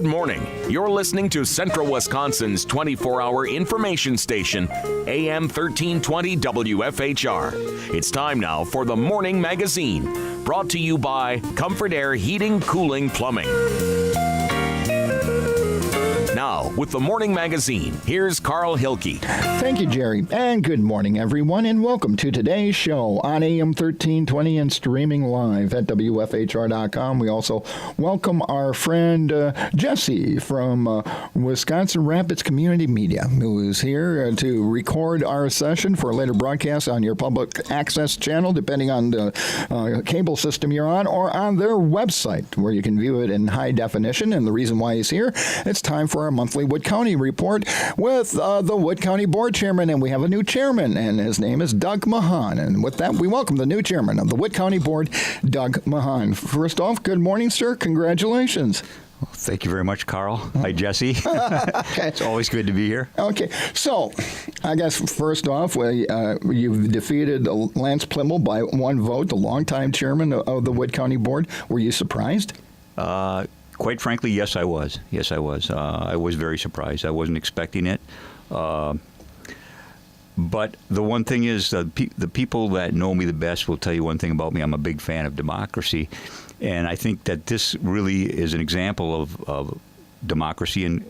Good morning. You're listening to Central Wisconsin's 24-hour information station, AM 1320 WFHR. It's time now for the Morning Magazine, brought to you by Comfort Air Heating, Cooling, Plumbing. Now, with the Morning Magazine, here's Carl Hilke. Thank you, Jerry. And good morning, everyone, and welcome to today's show on AM 1320 and streaming live at WFHR.com. We also welcome our friend Jesse from Wisconsin Rapids Community Media, who is here to record our session for a later broadcast on your public access channel, depending on the cable system you're on, or on their website, where you can view it in high definition. And the reason why he's here, it's time for our monthly Wood County report with the Wood County Board Chairman, and we have a new chairman, and his name is Doug Machon. And with that, we welcome the new chairman of the Wood County Board, Doug Machon. First off, good morning, sir. Congratulations. Well, thank you very much, Carl. Hi, Jesse. Okay. It's always good to be here. Okay, so I guess first off, you've defeated Lance Plimmel by one vote, the longtime chairman of the Wood County Board. Were you surprised? Quite frankly, yes, I was. Yes, I was. I was very surprised. I wasn't expecting it. But the one thing is, the people that know me the best will tell you one thing about me. I'm a big fan of democracy. And I think that this really is an example of democracy. And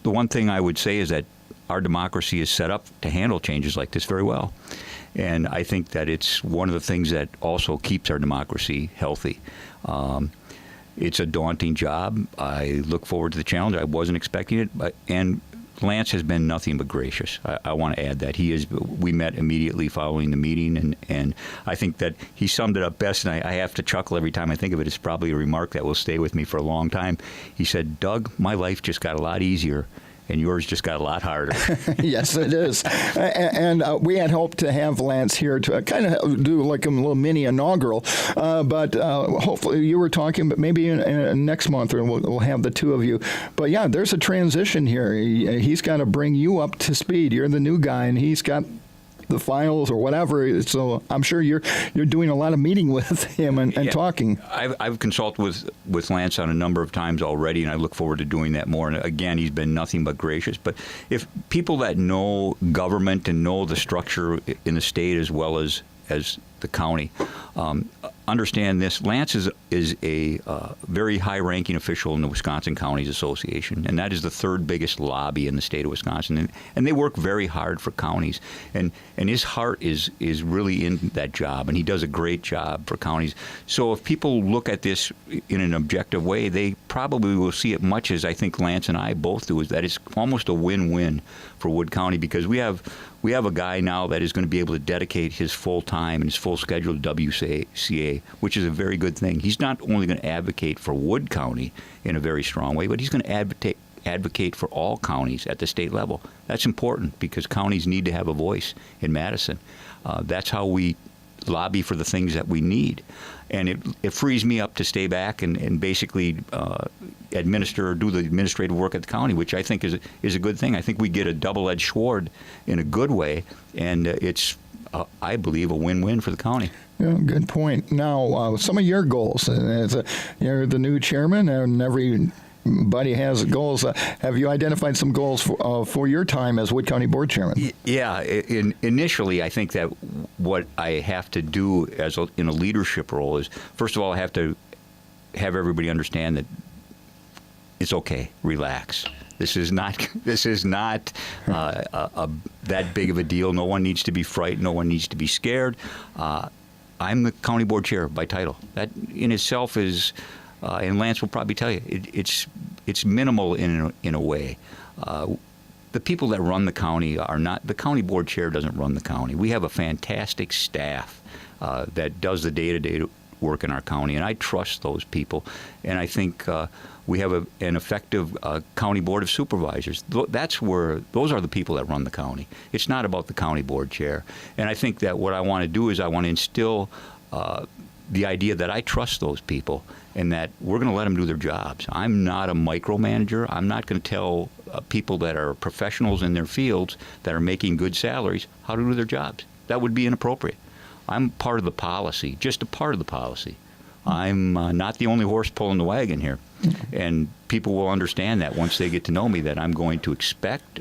the one thing I would say is that our democracy is set up to handle changes like this very well. And I think that it's one of the things that also keeps our democracy healthy. It's a daunting job. I look forward to the challenge. I wasn't expecting it, and Lance has been nothing but gracious. I want to add that he is. We met immediately following the meeting, and I think that he summed it up best. And I have to chuckle every time I think of it. It's probably a remark that will stay with me for a long time. He said, "Doug, my life just got a lot easier, and yours just got a lot harder." Yes, it is. And we had hoped to have Lance here to kind of do like a little mini inaugural, but hopefully you were talking, but maybe next month or we'll have the two of you. But yeah, there's a transition here. He's got to bring you up to speed. You're the new guy, and he's got the files or whatever. So I'm sure you're doing a lot of meeting with him and talking. I've consulted with Lance on a number of times already, and I look forward to doing that more. And again, he's been nothing but gracious. But if people that know government and know the structure in the state as well as the county understand this, Lance is a very high-ranking official in the Wisconsin Counties Association, and that is the third biggest lobby in the state of Wisconsin. And they work very hard for counties, and his heart is really in that job, and he does a great job for counties. So if people look at this in an objective way, they probably will see it much as I think Lance and I both do, is that it's almost a win-win for Wood County, because we have a guy now that is going to be able to dedicate his full time and his full schedule to WCA, which is a very good thing. He's not only going to advocate for Wood County in a very strong way, but he's going to advocate for all counties at the state level. That's important because counties need to have a voice in Madison. That's how we lobby for the things that we need. And it frees me up to stay back and basically administer or do the administrative work at the county, which I think is a good thing. I think we get a double-edged sword in a good way, and it's, I believe, a win-win for the county. Yeah, good point. Now, some of your goals. You're the new chairman, and everybody has goals. Have you identified some goals for your time as Wood County Board Chairman? Yeah. Initially, I think that what I have to do in a leadership role is, first of all, I have to have everybody understand that it's okay. Relax. This is not that big of a deal. No one needs to be frightened. No one needs to be scared. I'm the county board chair by title. That in itself is, and Lance will probably tell you, it's minimal in a way. The people that run the county are not. The county board chair doesn't run the county. We have a fantastic staff that does the day-to-day work in our county, and I trust those people. And I think we have an effective county board of supervisors. Those are the people that run the county. It's not about the county board chair. And I think that what I want to do is I want to instill the idea that I trust those people and that we're going to let them do their jobs. I'm not a micromanager. I'm not going to tell people that are professionals in their fields that are making good salaries how to do their jobs. That would be inappropriate. I'm part of the policy, just a part of the policy. I'm not the only horse pulling the wagon here. And people will understand that once they get to know me, that I'm going to expect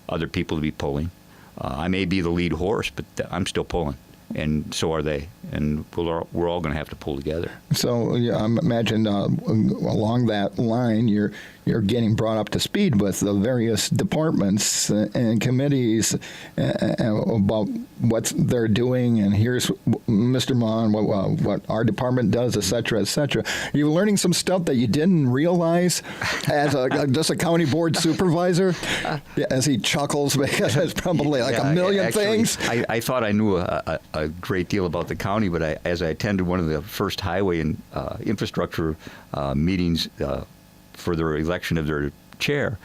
other people to be pulling. I may be the lead horse, but I'm still pulling. And so are they, and we're all going to have to pull together. So I imagine along that line, you're getting brought up to speed with the various departments and committees about what they're doing, and here's Mr. Mon, what our department does, et cetera, et cetera. You're learning some stuff that you didn't realize as just a county board supervisor, as he chuckles, because it's probably like a million things. I thought I knew a great deal about the county, but as I attended one of the first highway and infrastructure meetings for their election of their chair,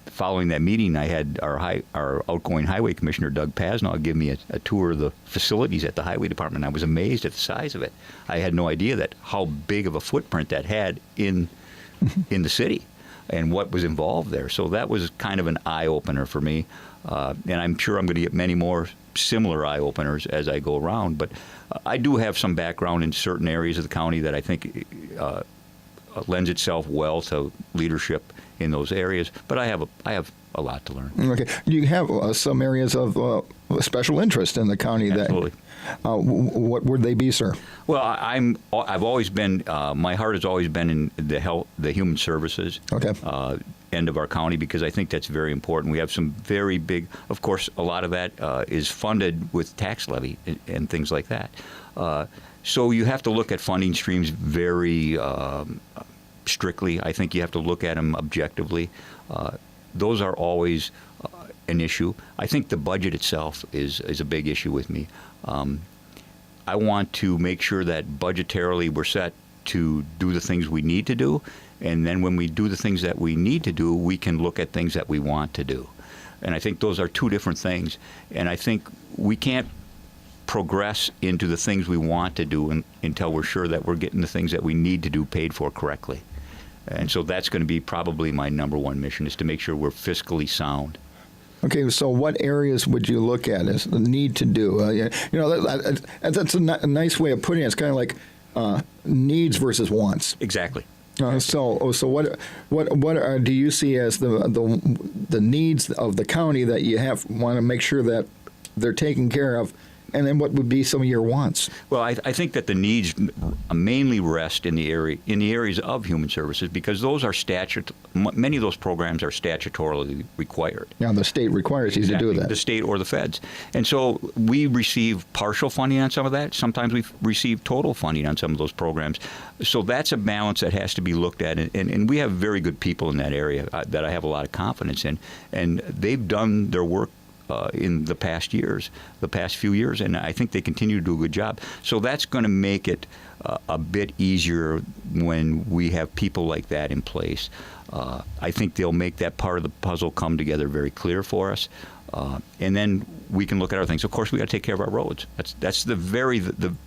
following that meeting, I had our outgoing highway commissioner, Doug Pasnaw, give me a tour of the facilities at the highway department. I was amazed at the size of it. I had no idea how big of a footprint that had in the city and what was involved there. So that was kind of an eye-opener for me. And I'm sure I'm going to get many more similar eye-openers as I go around. But I do have some background in certain areas of the county that I think lends itself well to leadership in those areas. But I have a lot to learn. Okay. You have some areas of special interest in the county. Absolutely. What would they be, sir? Well, I've always been, my heart has always been in the human services end of our county, because I think that's very important. We have some very big, of course, a lot of that is funded with tax levy and things like that. So you have to look at funding streams very strictly. I think you have to look at them objectively. Those are always an issue. I think the budget itself is a big issue with me. I want to make sure that budgetarily we're set to do the things we need to do, and then when we do the things that we need to do, we can look at things that we want to do. And I think those are two different things. And I think we can't progress into the things we want to do until we're sure that we're getting the things that we need to do paid for correctly. And so that's going to be probably my number one mission, is to make sure we're fiscally sound. Okay, so what areas would you look at as the need to do? That's a nice way of putting it. It's kind of like needs versus wants. Exactly. So what do you see as the needs of the county that you want to make sure that they're taken care of, and then what would be some of your wants? Well, I think that the needs mainly rest in the areas of human services, because those are many of those programs are statutorily required. Yeah, the state requires you to do that. The state or the feds. And so we receive partial funding on some of that. Sometimes we receive total funding on some of those programs. So that's a balance that has to be looked at. And we have very good people in that area that I have a lot of confidence in. And they've done their work in the past few years, and I think they continue to do a good job. So that's going to make it a bit easier when we have people like that in place. I think they'll make that part of the puzzle come together very clear for us. And then we can look at other things. Of course, we got to take care of our roads. That's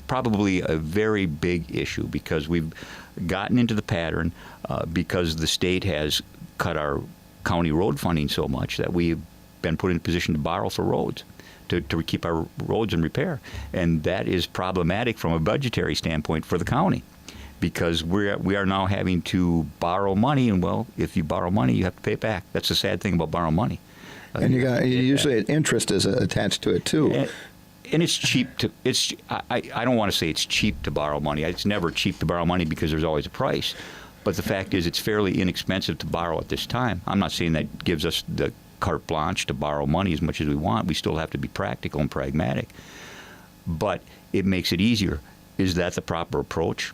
probably a very big issue, because we've gotten into the pattern because the state has cut our county road funding so much that we've been put in a position to borrow for roads, to keep our roads in repair. And that is problematic from a budgetary standpoint for the county, because we are now having to borrow money, and well, if you borrow money, you have to pay it back. That's the sad thing about borrowing money. And usually interest is attached to it too. And it's cheap I don't want to say it's cheap to borrow money. It's never cheap to borrow money, because there's always a price. But the fact is, it's fairly inexpensive to borrow at this time. I'm not saying that gives us the carte blanche to borrow money as much as we want. We still have to be practical and pragmatic. But it makes it easier. Is that the proper approach?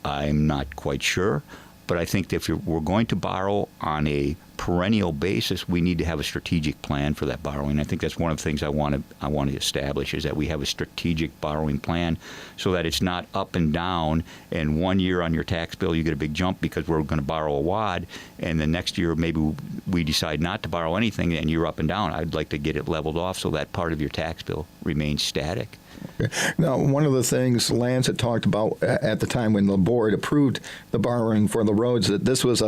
I'm not quite sure. But I think that if we're going to borrow on a perennial basis, we need to have a strategic plan for that borrowing. I think that's one of the things I want to establish, is that we have a strategic borrowing plan, so that it's not up and down, and 1 year on your tax bill you get a big jump because we're going to borrow a wad, and the next year maybe we decide not to borrow anything and you're up and down. I'd like to get it leveled off so that part of your tax bill remains static. Okay. Now, one of the things Lance had talked about at the time when the board approved the borrowing for the roads, that this was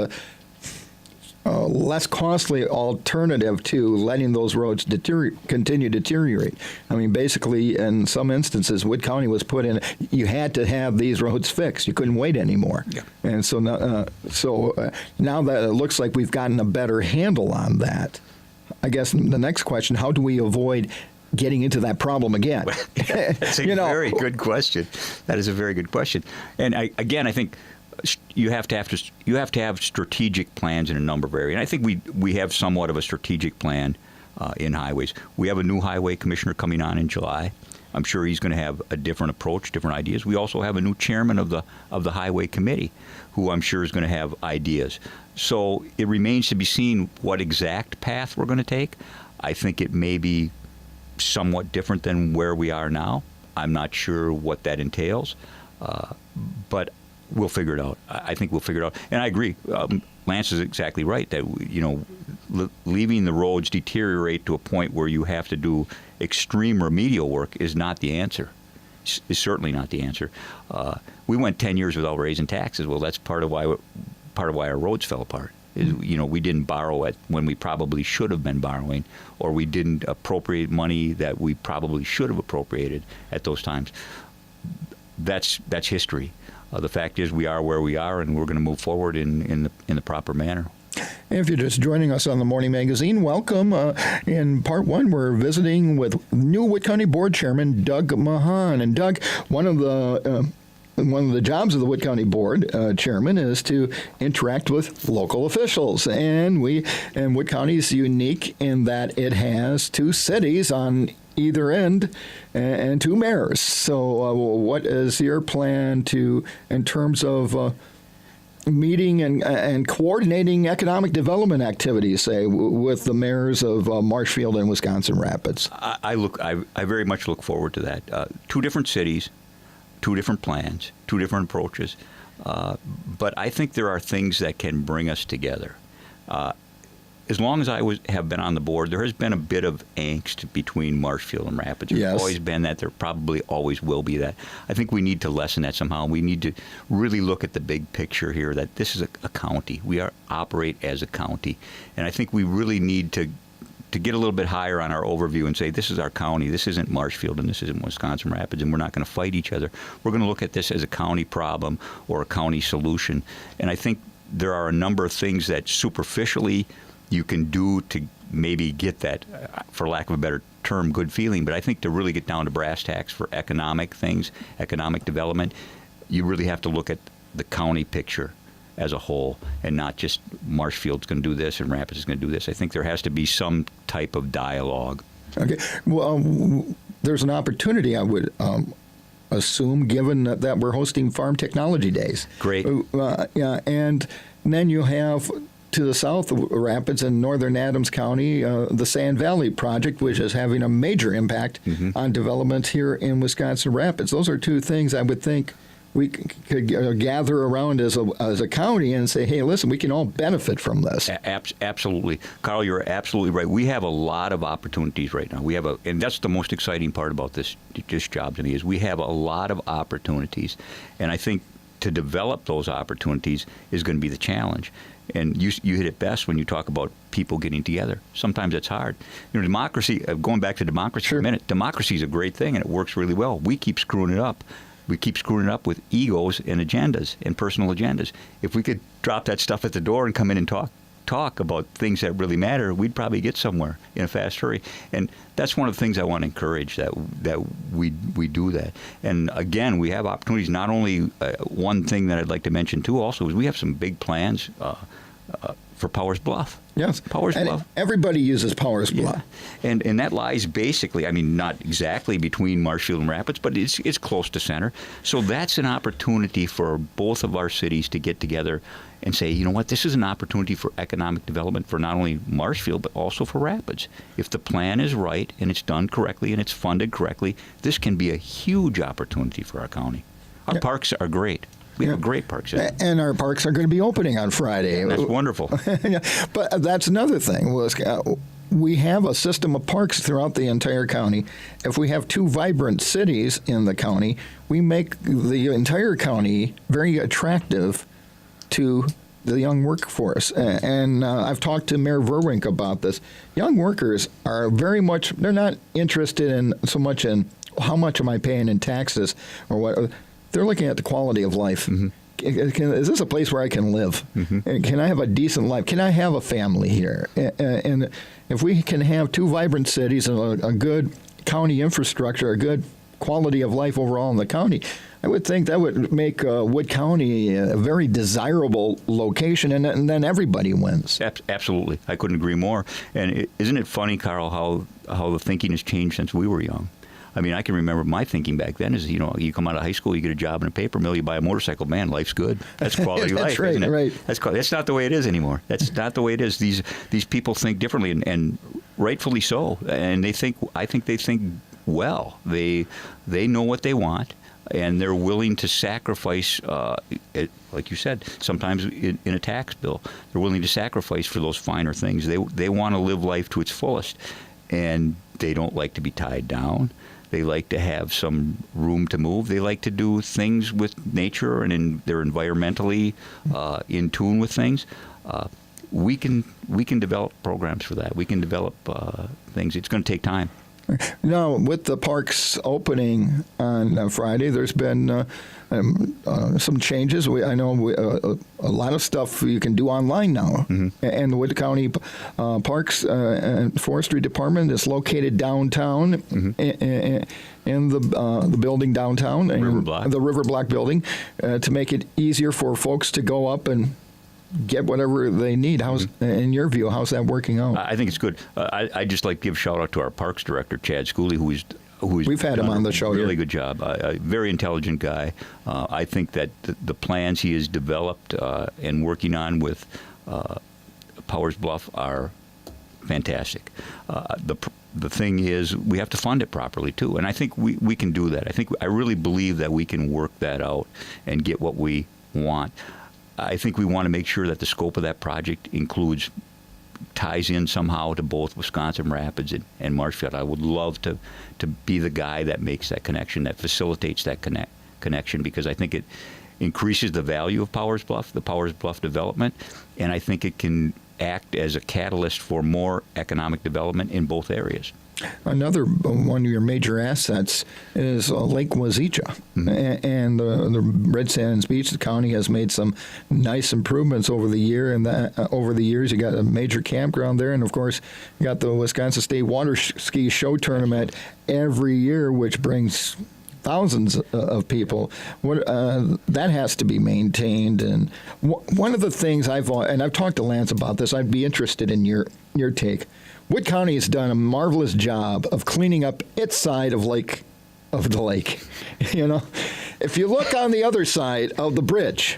less costly alternative to letting those roads continue to deteriorate. I mean, basically, in some instances, Wood County was put in, you had to have these roads fixed. You couldn't wait anymore. Yeah. And so now that it looks like we've gotten a better handle on that, I guess the next question, how do we avoid getting into that problem again? That's a very good question. That is a very good question. And I think you have to have strategic plans in a number of areas. And I think we have somewhat of a strategic plan in highways. We have a new highway commissioner coming on in July. I'm sure he's going to have a different approach, different ideas. We also have a new chairman of the highway committee, who I'm sure is going to have ideas. So it remains to be seen what exact path we're going to take. I think it may be somewhat different than where we are now. I'm not sure what that entails, but we'll figure it out. I think we'll figure it out. And I agree. Lance is exactly right that, leaving the roads deteriorate to a point where you have to do extreme remedial work is not the answer. Is certainly not the answer. We went 10 years without raising taxes. Well, that's part of why our roads fell apart. We didn't borrow when we probably should have been borrowing, or we didn't appropriate money that we probably should have appropriated at those times. That's history. The fact is, we are where we are, and we're going to move forward in the proper manner. If you're just joining us on the Morning Magazine, welcome. In part one, we're visiting with new Wood County Board Chairman Doug Machon. And Doug, one of the jobs of the Wood County Board Chairman is to interact with local officials. And Wood County is unique in that it has two cities on either end and two mayors. So what is your plan in terms of meeting and coordinating economic development activities, say, with the mayors of Marshfield and Wisconsin Rapids? I very much look forward to that. Two different cities, two different plans, two different approaches. But I think there are things that can bring us together. As long as I have been on the board, there has been a bit of angst between Marshfield and Rapids. There's always been that. There probably always will be that. I think we need to lessen that somehow. We need to really look at the big picture here, that this is a county. We operate as a county. And I think we really need to get a little bit higher on our overview and say, this is our county. This isn't Marshfield and this isn't Wisconsin Rapids, and we're not going to fight each other. We're going to look at this as a county problem or a county solution. And I think there are a number of things that superficially you can do to maybe get that, for lack of a better term, good feeling. But I think to really get down to brass tacks for economic things, economic development, you really have to look at the county picture as a whole and not just Marshfield's going to do this and Rapids is going to do this. I think there has to be some type of dialogue. Okay. Well, there's an opportunity, I would assume, given that we're hosting Farm Technology Days. Great. And then you have, to the south of Rapids in northern Adams County, the Sand Valley Project, which is having a major impact on development here in Wisconsin Rapids. Those are two things I would think we could gather around as a county and say, hey, listen, we can all benefit from this. Absolutely. Carl, you're absolutely right. We have a lot of opportunities right now. And that's the most exciting part about this job to me, is we have a lot of opportunities. And I think to develop those opportunities is going to be the challenge. And you hit it best when you talk about people getting together. Sometimes it's hard. Democracy, going back to democracy for a minute, democracy is a great thing and it works really well. We keep screwing it up. We keep screwing it up with egos and agendas and personal agendas. If we could drop that stuff at the door and come in and talk about things that really matter, we'd probably get somewhere in a fast hurry. And that's one of the things I want to encourage, that we do that. And again, we have opportunities. Not only one thing that I'd like to mention too also is we have some big plans for Powers Bluff. Yes. Powers Bluff. Everybody uses Powers Bluff. And that lies basically, not exactly between Marshfield and Rapids, but it's close to center. So that's an opportunity for both of our cities to get together and say, you know what, this is an opportunity for economic development for not only Marshfield, but also for Rapids. If the plan is right and it's done correctly and it's funded correctly, this can be a huge opportunity for our county. Our parks are great. We have a great park system. And our parks are going to be opening on Friday. That's wonderful. But that's another thing. We have a system of parks throughout the entire county. If we have two vibrant cities in the county, we make the entire county very attractive to the young workforce. And I've talked to Mayor Verwink about this. Young workers are very much, they're not interested in so much in how much am I paying in taxes or what. They're looking at the quality of life. Is this a place where I can live? Can I have a decent life? Can I have a family here? And if we can have two vibrant cities and a good county infrastructure, a good quality of life overall in the county, I would think that would make Wood County a very desirable location, and then everybody wins. Absolutely. I couldn't agree more. And isn't it funny, Carl, how the thinking has changed since we were young? I mean, I can remember my thinking back then is, you know, you come out of high school, you get a job in a paper mill, you buy a motorcycle, man, life's good. That's quality That's life, right, isn't it? Right. That's not the way it is anymore. That's not the way it is. These people think differently, and rightfully so. And I think they think well. They know what they want, and they're willing to sacrifice, like you said, sometimes in a tax bill, they're willing to sacrifice for those finer things. They want to live life to its fullest, and they don't like to be tied down. They like to have some room to move. They like to do things with nature, and they're environmentally in tune with things. We can develop programs for that. We can develop things. It's going to take time. Now, with the parks opening on Friday, there's been some changes. I know a lot of stuff you can do online now. And the Wood County Parks and Forestry Department is located downtown in the building downtown, the River Block building, to make it easier for folks to go up and get whatever they need. How's, in your view, how's that working out? I think it's good. I just like to give shout out to our parks director, Chad Schooley, who's We've had him on the show. Really here. good job. A very intelligent guy. I think that the plans he has developed and working on with Powers Bluff are fantastic. The thing is, we have to fund it properly too, and I think we can do that. I really believe that we can work that out and get what we want. I think we want to make sure that the scope of that project ties in somehow to both Wisconsin Rapids and Marshfield. I would love to be the guy that makes that connection, that facilitates that connection, because I think it increases the value of Powers Bluff, the Powers Bluff development, and I think it can act as a catalyst for more economic development in both areas. Another one of your major assets is Lake Wazeecha, and the Red Sands Beach. The county has made some nice improvements over the years. You got a major campground there, and of course, you got the Wisconsin State Water Ski Show Tournament every year, which brings thousands of people. That has to be maintained. And one of the things I've talked to Lance about this. I'd be interested in your take. Wood County has done a marvelous job of cleaning up its side of the lake. You know, if you look on the other side of the bridge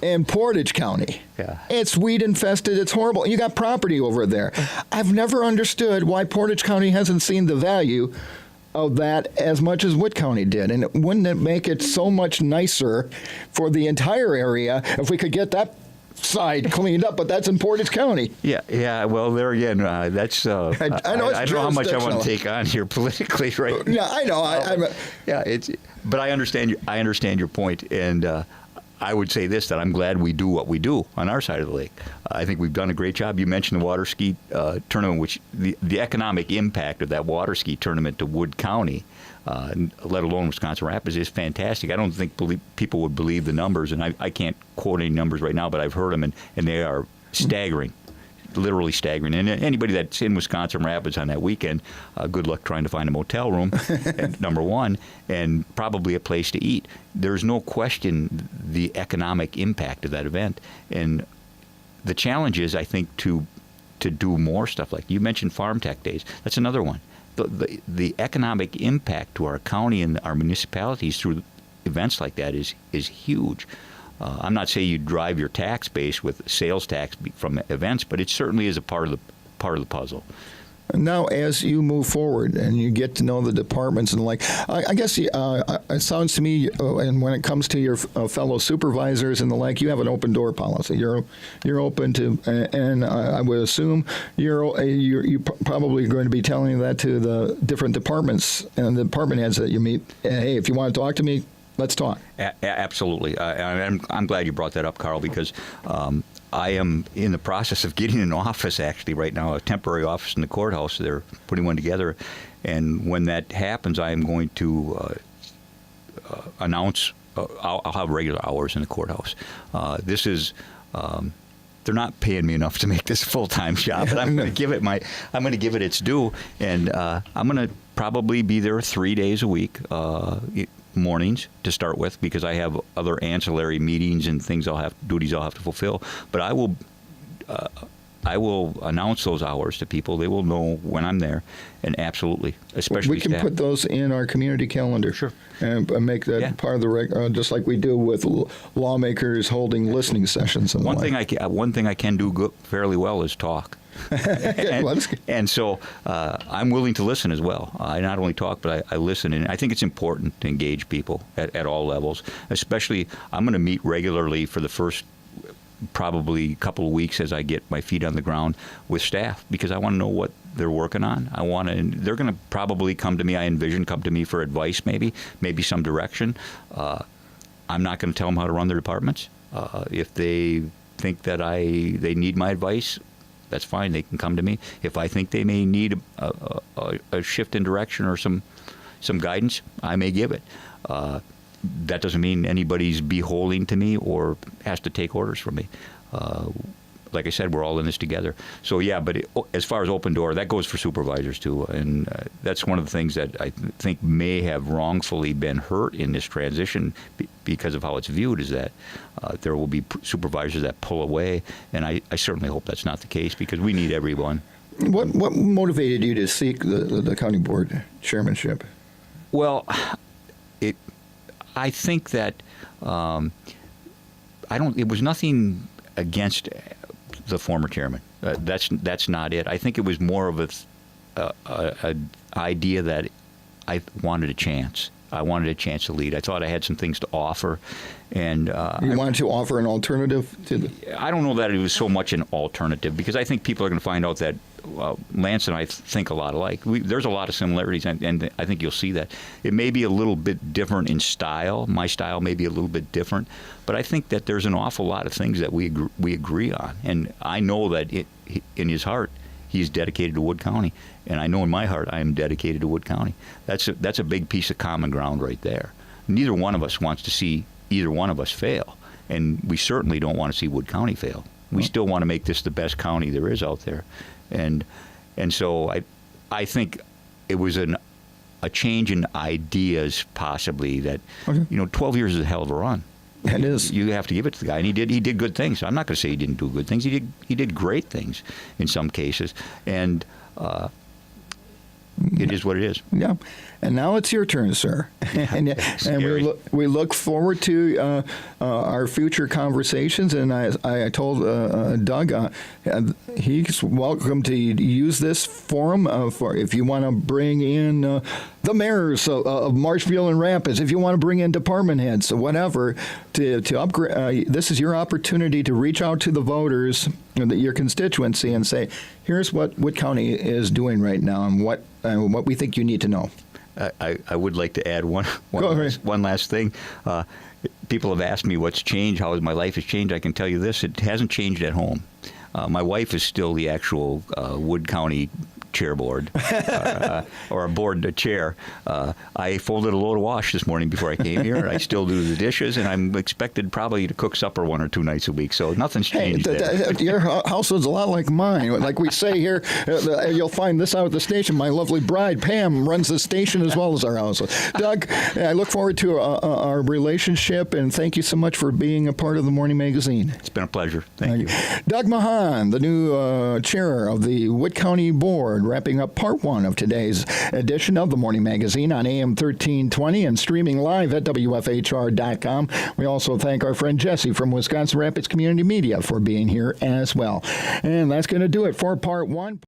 in Portage County, it's weed infested. It's horrible. You got property over there. I've never understood why Portage County hasn't seen the value of that as much as Wood County did. And wouldn't it make it so much nicer for the entire area if we could get that side cleaned up? But that's in Portage County. Yeah. Well, there again, that's. I know. I don't know how much I want to take on here politically, right? Yeah, I know. But I understand your point, and I would say this: that I'm glad we do what we do on our side of the lake. I think we've done a great job. You mentioned the water ski tournament, which the economic impact of that water ski tournament to Wood County, let alone Wisconsin Rapids, is fantastic. I don't think people would believe the numbers, and I can't quote any numbers right now, but I've heard them, and they are staggering, literally staggering. And anybody that's in Wisconsin Rapids on that weekend, good luck trying to find a motel room, number one, and probably a place to eat. There's no question the economic impact of that event. And the challenge is, I think, to do more stuff like you mentioned, Farm Tech Days. That's another one. The economic impact to our county and our municipalities through events like that is huge. I'm not saying you drive your tax base with sales tax from events, but it certainly is a part of the puzzle. Now, as you move forward and you get to know the departments and I guess it sounds to me, and when it comes to your fellow supervisors and the like, you have an open door policy. You're open to, and I would assume you're probably going to be telling that to the different departments and the department heads that you meet. Hey, if you want to talk to me, let's talk. Absolutely. I'm glad you brought that up, Carl, because I am in the process of getting an office actually right now, a temporary office in the courthouse. They're putting one together. And when that happens, I am going to announce I'll have regular hours in the courthouse. This is they're not paying me enough to make this a full-time job, but I'm going to give it its due, and I'm going to probably be there 3 days a week, mornings to start with, because I have other ancillary meetings and duties I'll have to fulfill. But I will announce those hours to people. They will know when I'm there, and absolutely, especially we can staff. put those in our community calendar. Sure. And make that part of the just like we do with lawmakers holding listening sessions. And one thing I can do fairly well is talk. and so I'm willing to listen as well. I not only talk, but I listen, and I think it's important to engage people at all levels. Especially, I'm going to meet regularly for the first probably couple of weeks as I get my feet on the ground with staff, because I want to know what they're working on. They're going to probably come to me for advice, maybe some direction. I'm not going to tell them how to run their departments. If they think that they need my advice, that's fine. They can come to me. If I think they may need a shift in direction or some guidance, I may give it. That doesn't mean anybody's beholden to me or has to take orders from me. Like I said, we're all in this together. So, but as far as open door, that goes for supervisors, too. And that's one of the things that I think may have wrongfully been hurt in this transition because of how it's viewed, is that there will be supervisors that pull away. And I certainly hope that's not the case, because we need everyone. What motivated you to seek the county board chairmanship? Well, I think that it was nothing against the former chairman. That's not it. I think it was more of a idea that I wanted a chance. I wanted a chance to lead. I thought I had some things to offer, and you wanted to offer an alternative to. I don't know that it was so much an alternative, because I think people are going to find out that Lance and I think a lot alike. There's a lot of similarities, and I think you'll see that. It may be a little bit different in style. My style may be a little bit different, but I think that there's an awful lot of things that we agree on. And I know that in his heart, he's dedicated to Wood County, and I know in my heart I am dedicated to Wood County. That's a big piece of common ground right there. Neither one of us wants to see either one of us fail, and we certainly don't want to see Wood County fail. We still want to make this the best county there is out there. And so I think it was a change in ideas, possibly, that 12 years is a hell of a run. It is. You have to give it to the guy, and he did good things. I'm not going to say he didn't do good things. He did great things in some cases, and it is what it is. Yeah. And now it's your turn, sir. and we look forward to our future conversations. And I told Doug he's welcome to use this forum for if you want to bring in the mayors of Marshfield and Rapids, if you want to bring in department heads, whatever, to upgrade. This is your opportunity to reach out to the voters, your constituency, and say, here's what Wood County is doing right now, and what we think you need to know. I would like to add one last thing. People have asked me what's changed, how my life has changed. I can tell you this: it hasn't changed at home. My wife is still the actual Wood County chair board or a board chair. I folded a load of wash this morning before I came here. I still do the dishes, and I'm expected probably to cook supper 1 or 2 nights a week. So nothing's changed there. Your household's a lot like mine. Like we say here, you'll find this out at the station. My lovely bride, Pam, runs the station as well as our household. Doug, I look forward to our relationship, and thank you so much for being a part of the Morning Magazine. It's been a pleasure. Thank you. Doug Machon, the new chair of the Wood County Board, wrapping up part 1 of today's edition of the Morning Magazine on AM 1320 and streaming live at WFHR.com. We also thank our friend Jesse from Wisconsin Rapids Community Media for being here as well. And that's going to do it for part 1.